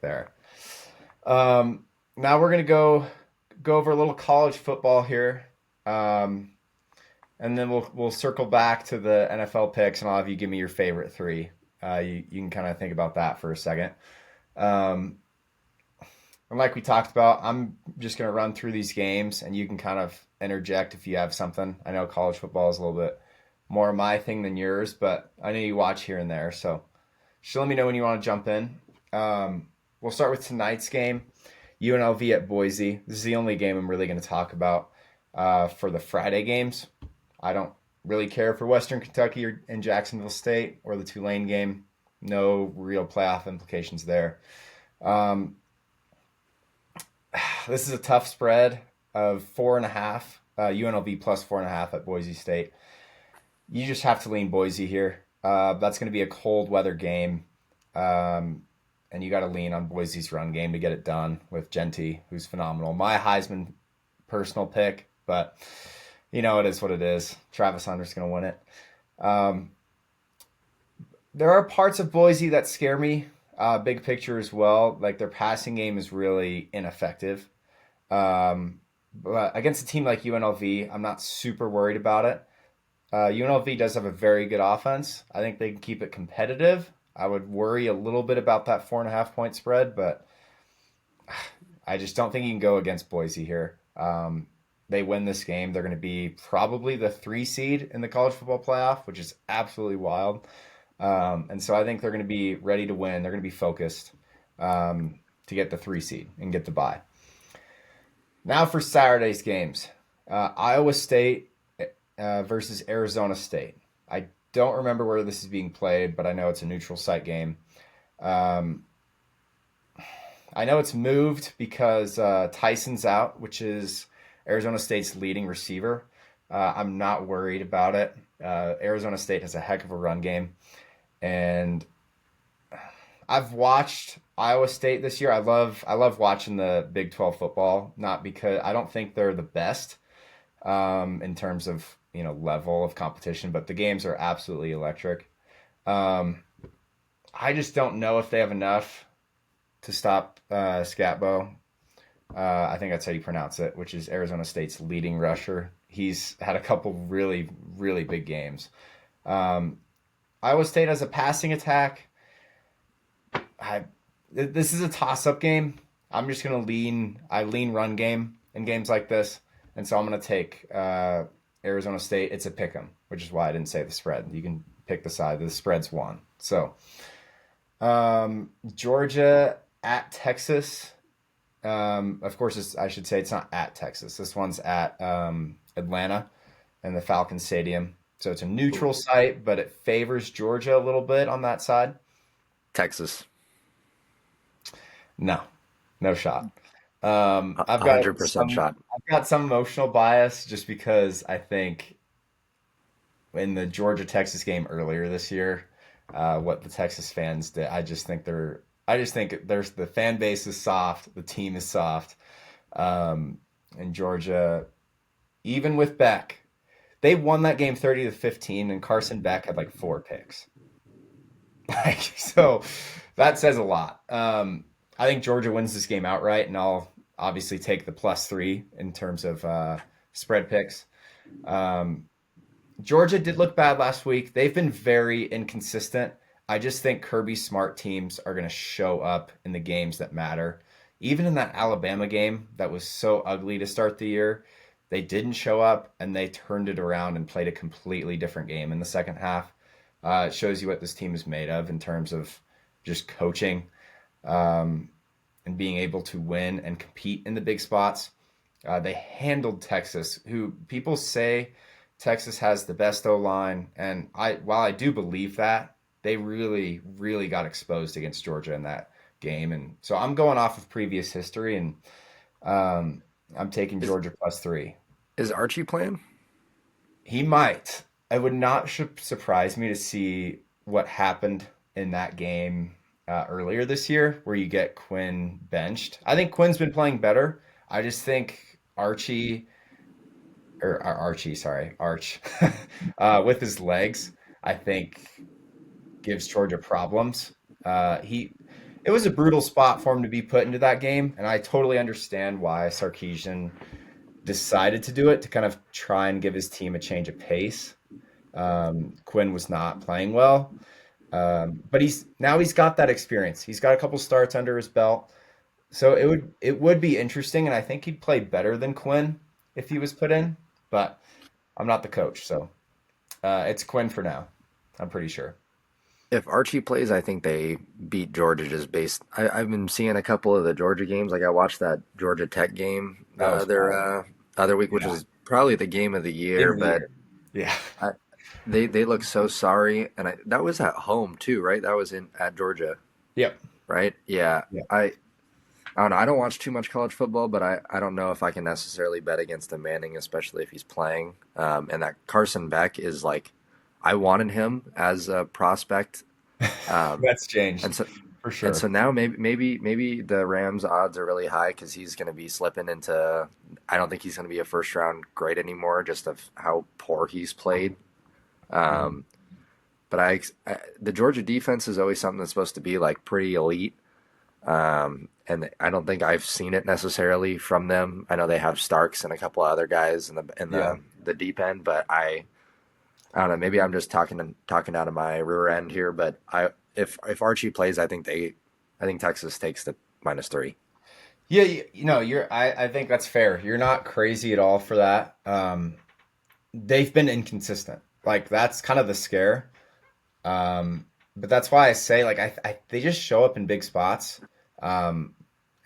there. Now we're gonna go over a little college football here, um, and then we'll circle back to the NFL picks, and I'll have you give me your favorite three. You can kind of think about that for a second. Um, and like we talked about, I'm just gonna run through these games, and you can kind of interject if you have something. I know college football is a little bit more my thing than yours, but I know you watch here and there, so just let me know when you want to jump in. We'll start with tonight's game. UNLV at Boise. This is the only game I'm really going to talk about for the Friday games. I don't really care for Western Kentucky or in Jacksonville State or the Tulane game. No real playoff implications there. Um, this is a tough spread of 4.5. UNLV plus 4.5 at Boise State. You just have to lean Boise here. That's going to be a cold weather game. And you got to lean on Boise's run game to get it done with Genty, who's phenomenal. My Heisman personal pick, but it is what it is. Travis Hunter's going to win it. Um, there are parts of Boise that scare me, big picture as well. Like their passing game is really ineffective. But against a team like UNLV, I'm not super worried about it. UNLV does have a very good offense. I think they can keep it competitive. I would worry a little bit about that 4.5 point spread, but I just don't think you can go against Boise here. They win this game, they're going to be probably the 3 seed in the college football playoff, which is absolutely wild. And so I think they're going to be ready to win. They're going to be focused to get the 3 seed and get the bye. Now for Saturday's games, Iowa State versus Arizona State. I don't remember where this is being played, but I know it's a neutral site game. Um, I know it's moved because Tyson's out, which is Arizona State's leading receiver. I'm not worried about it. Arizona State has a heck of a run game, and I've watched Iowa State this year. I love watching the Big 12 football, not because I don't think they're the best in terms of level of competition, but the games are absolutely electric. Um, I just don't know if they have enough to stop Scatbo. I think that's how you pronounce it, which is Arizona State's leading rusher. He's had a couple really, really big games. Um, Iowa State has a passing attack. I, this is a toss-up game. I'm just gonna lean. I lean run game in games like this, and so I'm gonna take Arizona State. It's a pick 'em, which is why I didn't say the spread. You can pick the side. The spread's one. So Georgia at Texas. Of course, I should say it's not at Texas. This one's at Atlanta and the Falcon Stadium. So it's a neutral site, but it favors Georgia a little bit on that side. Texas, No, no shot. a 100% shot. I've got some emotional bias just because I think in the Georgia Texas game earlier this year, what the Texas fans did, I just think there's the fan base is soft, the team is soft, and Georgia, even with Beck, they won that game 30-15, and Carson Beck had like 4 picks. Like, so that says a lot. I think Georgia wins this game outright, and I'll obviously take the +3 in terms of spread picks. Um, Georgia did look bad last week. They've been very inconsistent. I just think Kirby Smart teams are going to show up in the games that matter. Even in that Alabama game that was so ugly to start the year, they didn't show up and they turned it around and played a completely different game in the second half. It shows you what this team is made of in terms of just coaching um, and being able to win and compete in the big spots. They handled Texas, who people say Texas has the best O line, and while I do believe that, they really, really got exposed against Georgia in that game, and so I'm going off of previous history, and um, I'm taking Is Georgia +3. is Archie playing? He might. It would not surprise me to see what happened in that game earlier this year, where you get Quinn benched. I think Quinn's been playing better. I just think Archie, sorry, Arch, with his legs, I think gives Georgia problems. He it was a brutal spot for him to be put into that game, and I totally understand why Sarkisian decided to do it to kind of try and give his team a change of pace. Quinn was not playing well, but he's got that experience. He's got a couple starts under his belt, so it would be interesting, and I think he'd play better than Quinn if he was put in. But I'm not the coach, so it's Quinn for now. I'm pretty sure. If Archie plays, I think they beat Georgia just based. I've been seeing a couple of the Georgia games. Like I watched that Georgia Tech game the That was wild. other week, which Yeah, was probably the game of the game year. of the But year. Yeah, I, they look so sorry, and that was at home too, right? That was in at Georgia, yep, right? Yeah. yeah. I don't know. I don't watch too much college football, but I don't know if I can necessarily bet against the Manning, especially if he's playing. And that Carson Beck is like, I wanted him as a prospect. Um, That's changed and so for and sure. so now maybe the Rams odds are really high because he's going to be slipping into. I don't think he's going to be a first round grade anymore, just of how poor he's played. Mhm. Um, but the Georgia defense is always something that's supposed to be like pretty elite. And I don't think I've seen it necessarily from them. I know they have Starks and a couple of other guys in Yeah. the deep end, but I don't know. Maybe I'm just talking out of my rear end here, but if Archie plays, I think Texas takes the -3. Yeah, I think that's fair. You're not crazy at all for that. They've been inconsistent. Like that's kind of the scare. But that's why I say like they just show up in big spots. Um,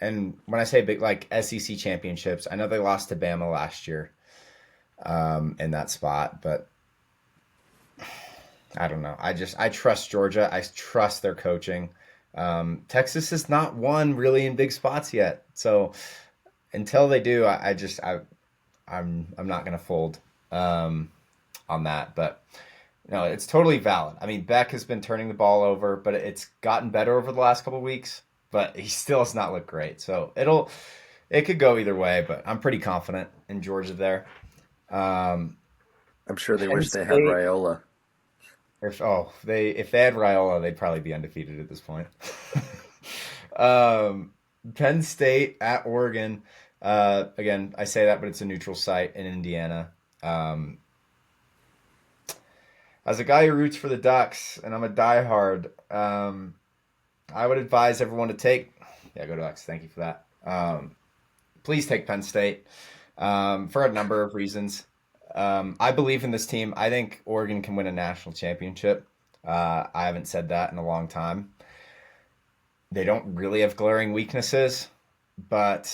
and when I say big, like SEC championships, I know they lost to Bama last year in that spot, but I don't know. I trust Georgia. I trust their coaching. Texas has not won really in big spots yet, so until they do, I'm not gonna fold on that. But no, it's totally valid. I mean, Beck has been turning the ball over, but it's gotten better over the last couple of weeks. But he still has not looked great. So it could go either way. But I'm pretty confident in Georgia there. Um, I'm sure they Penn wish they had State. Raiola. If they had Raiola, they'd probably be undefeated at this point. um, Penn State at Oregon. Again, I say that, but it's a neutral site in Indiana. Um, as a guy who roots for the Ducks, and I'm a diehard, I would advise everyone to take. Yeah, go Ducks. Thank you for that. Please take Penn State for a number of reasons. I believe in this team. I think Oregon can win a national championship. I haven't said that in a long time. They don't really have glaring weaknesses, but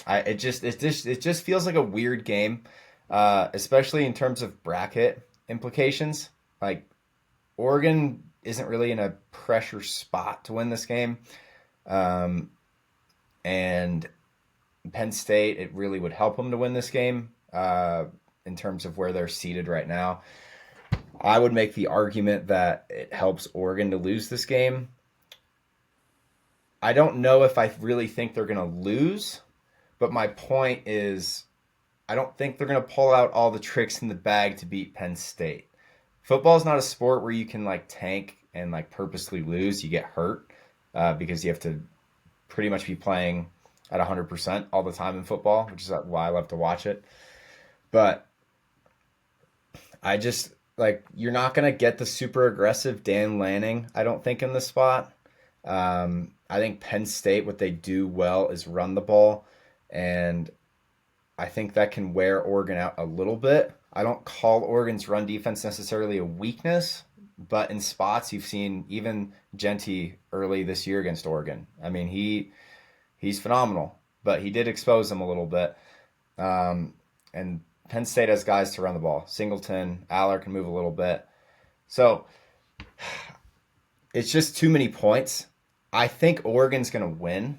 it just feels like a weird game, especially in terms of bracket implications. Like Oregon isn't really in a pressure spot to win this game, um, and Penn State, it really would help them to win this game in terms of where they're seated right now. I would make the argument that it helps Oregon to lose this game. I don't know if I really think they're going to lose, but my point is I don't think they're going to pull out all the tricks in the bag to beat Penn State. Football is not a sport where you can like tank and like purposely lose. You get hurt because you have to pretty much be playing at 100% all the time in football, which is why I love to watch it. But I just like you're not gonna get the super aggressive Dan Lanning. I don't think in this spot. I think Penn State what they do well is run the ball, and I think that can wear Oregon out a little bit. I don't call Oregon's run defense necessarily a weakness, but in spots you've seen even Genty early this year against Oregon. I mean he's phenomenal, but he did expose them a little bit. And Penn State has guys to run the ball. Singleton, Aller can move a little bit. So it's just too many points. I think Oregon's going to win.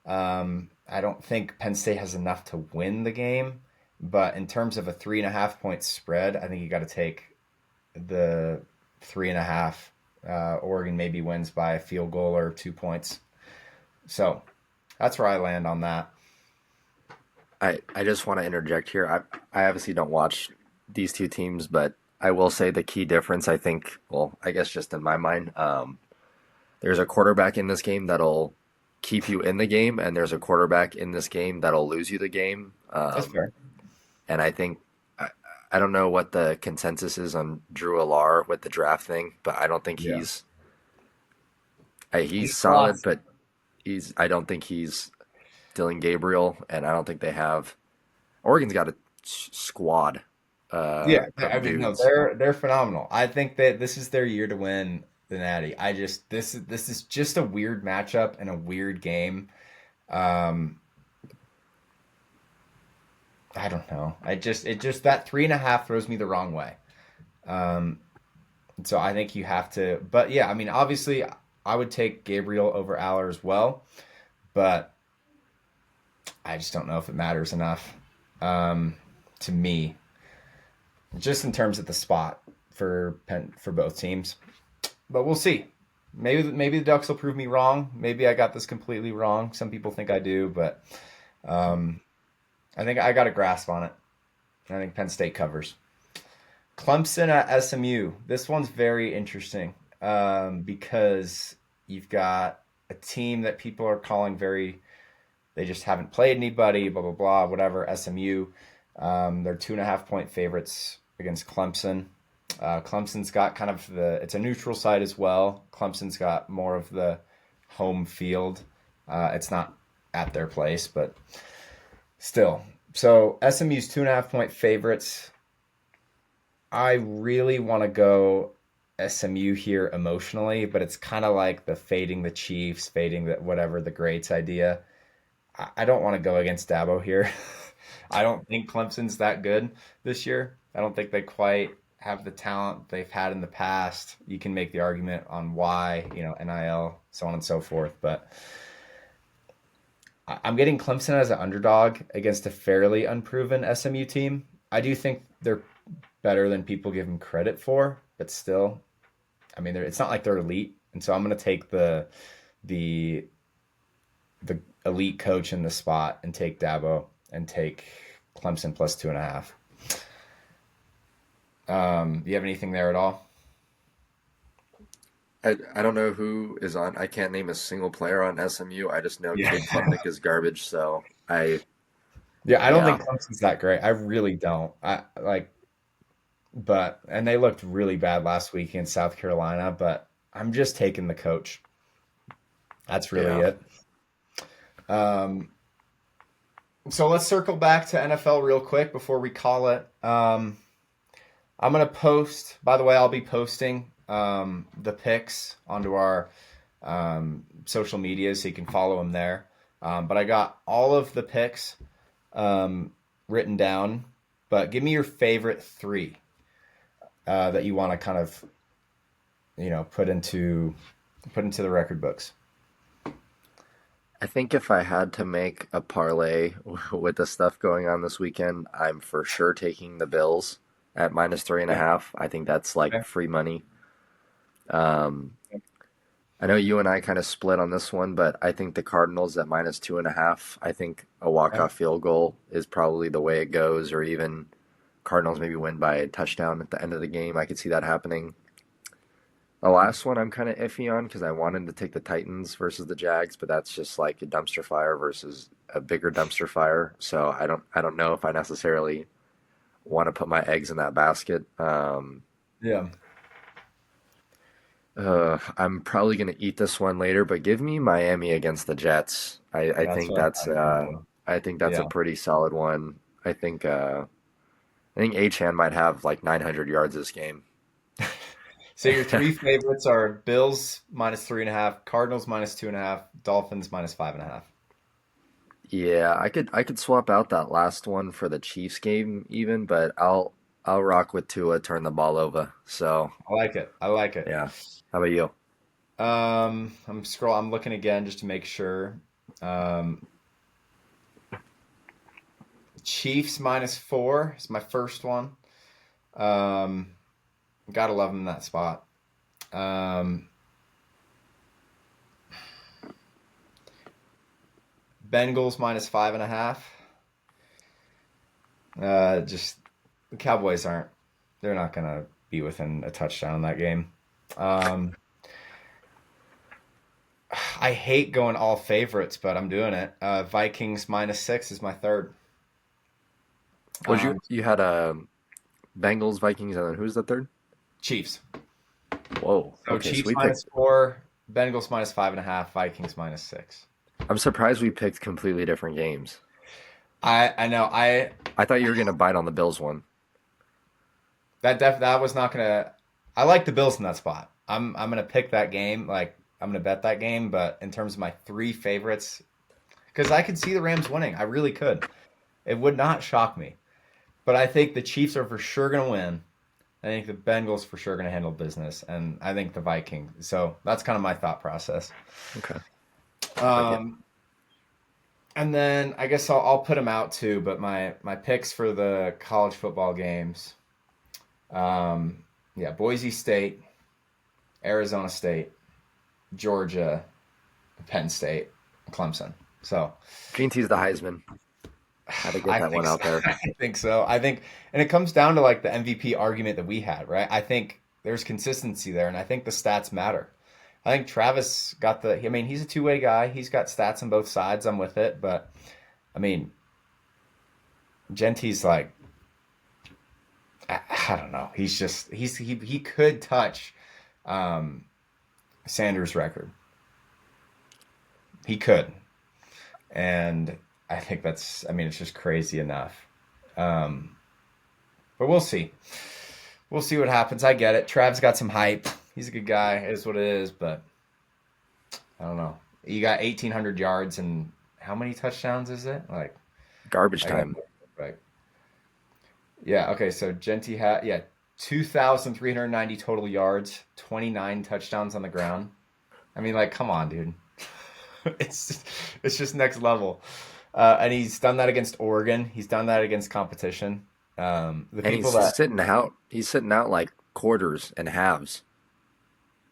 I don't think Penn State has enough to win the game. But in terms of a 3.5 point spread, I think you got to take the 3.5. Oregon maybe wins by a field goal or 2 points. So that's where I land on that. I just want to interject here. I obviously don't watch these two teams, but I will say the key difference, I think, well, I guess just in my mind, there's a quarterback in this game that'll keep you in the game, and there's a quarterback in this game that'll lose you the game. That's fair. And I think I, I don't know what the consensus is on Drew Alar with the draft thing, but I don't think Yeah. he's He's solid, lost. but he's I don't think he's Dylan Gabriel, and I don't think they have Oregon's got a squad Yeah, I of mean, no, dudes. they're phenomenal. I think that this is their year to win the Natty. I just this is just a weird matchup and a weird game. Um, I don't know. It just that 3.5 throws me the wrong way. Um, so I think you have to. But yeah, I mean, obviously, I would take Gabriel over Aller as well, but I just don't know if it matters enough to me, just in terms of the spot for both teams. But we'll see. Maybe the Ducks will prove me wrong. Maybe I got this completely wrong. Some people think I do, but um, I think I got a grasp on it. I think Penn State covers. Clemson at SMU. This one's very interesting because you've got a team that people are calling very. They just haven't played anybody. Blah blah blah. Whatever. SMU. They're 2.5 point favorites against Clemson. Clemson's got kind of it's a neutral site as well. Clemson's got more of the home field. It's not at their place, but still. So SMU's 2.5 point favorites. I really want to go SMU here emotionally, but it's kind of like the fading the Chiefs, fading the whatever the greats idea. I don't want to go against Dabo here. I don't think Clemson's that good this year. I don't think they quite have the talent they've had in the past. You can make the argument on why, NIL, so on and so forth. But I'm getting Clemson as an underdog against a fairly unproven SMU team. I do think they're better than people give them credit for, but still, I mean, it's not like they're elite. And so I'm going to take the the elite coach in the spot and take Dabo and take Clemson plus 2.5. Do you have anything there at all? I don't know who is on. I can't name a single player on SMU. I just know Yeah. Cade Klubnik is garbage. So Yeah, I don't yeah, think Clemson's that great. I really don't. And they looked really bad last week in South Carolina, but I'm just taking the coach. That's really yeah. it. Um, so let's circle back to NFL real quick before we call it. I'm gonna post. By the way, I'll be posting the picks onto our social media, so you can follow them there. But I got all of the picks written down. But give me your favorite three that you want to kind of put into the record books. I think if I had to make a parlay with the stuff going on this weekend, I'm for sure taking the Bills at minus three and a Okay. half. I think that's like Okay. free money. Um, I know you and I kind of split on this one, but I think the Cardinals at minus two and a half. I think a Okay. walk-off field goal is probably the way it goes, or even Cardinals maybe win by a touchdown at the end of the game. I could see that happening. The last one I'm kind of iffy on because I wanted to take the Titans versus the Jags, but that's just like a dumpster fire versus a bigger dumpster fire. So I don't know if I necessarily want to put my eggs in that basket. Yeah. I'm probably gonna eat this one later, but give me Miami against the Jets. That's what I thought you were gonna do. I think that's a Yeah. pretty solid one. I think Achan might have like 900 yards this game. So your three favorites are Bills minus 3.5, Cardinals minus 2.5, Dolphins minus 5.5. Yeah, I could swap out that last one for the Chiefs game even, but I'll rock with Tua turn the ball over. So I like it. I like it. yeah. How about you? I'm looking again just to make sure. Um, Chiefs minus 4 is my first one. Um, gotta love them in that spot. Um, Bengals minus 5.5. Just the Cowboys aren't. They're not gonna be within a touchdown in that game. Um, I hate going all favorites, but I'm doing it. Vikings -6 is my third. Was you Um, you had Bengals, Vikings, and then who's the third? Chiefs. Whoa. So Okay, so Chiefs we picked. -4, Bengals -5.5, Vikings -6. I'm surprised we picked completely different games. I know I thought you were gonna bite on the Bills one. that was not gonna. I like the Bills in that spot. I'm gonna pick that game. Like I'm gonna bet that game. But in terms of my three favorites, because I could see the Rams winning, I really could. It would not shock me. But I think the Chiefs are for sure gonna win. I think the Bengals for sure gonna handle business, and I think the Vikings. So that's kind of my thought process. Okay, I get. Um, and then I guess I'll put them out too. But my picks for the college football games. Yeah, Boise State, Arizona State, Georgia, Penn State, Clemson. So Gene T's the Heisman. Had to get I that one think so. out there. I think so. I think, and it comes down to like the MVP argument that we had, right? I think there's consistency there, and I think the stats matter. I think Travis got the. I mean, he's a two-way guy. He's got stats on both sides. I'm with it, but I mean, Gentie's like I don't know. He could touch um, Sanders' record. He could, and I think that's. I mean, it's just crazy enough. Um, but we'll see. We'll see what happens. I get it. Trav's got some hype. He's a good guy. It is what it is. But I don't know. You got 1,800 yards and how many touchdowns is it? Like Garbage I got time. right. Yeah. Okay. So Genty had 2,390 total yards, 29 touchdowns on the ground. I mean, like, come on, dude. It's it's just next level. And he's done that against Oregon. He's done that against competition. The And people that he's sitting out like quarters and halves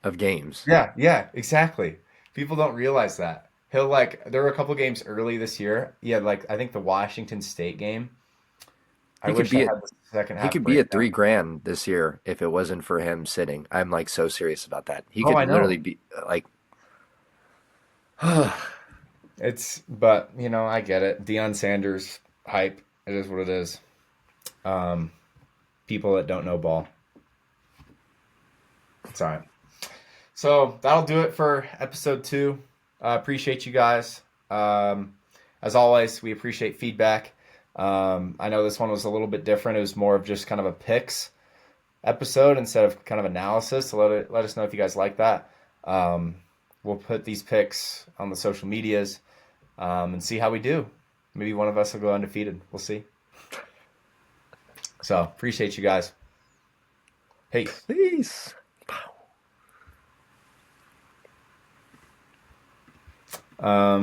of games. yeah, exactly. People don't realize that. He'll like there were a couple games early this year. Yeah, like I think the Washington State game. I He could wish I be had at the second he half could be at breakdown. 3 grand this year if it wasn't for him sitting. I'm like so serious about that. He Oh, could I literally know. be like I But I get it. Deion Sanders hype. It is what it is. Um, People that don't know ball. It's all right. So that'll do it for episode 2. Appreciate you guys. As always, we appreciate feedback. I know this one was a little bit different. It was more of just kind of a picks episode instead of kind of analysis. So let us know if you guys like that. Um, we'll put these picks on the social medias and see how we do. Maybe one of us will go undefeated. We'll see. So appreciate you guys. Peace. Peace. Um,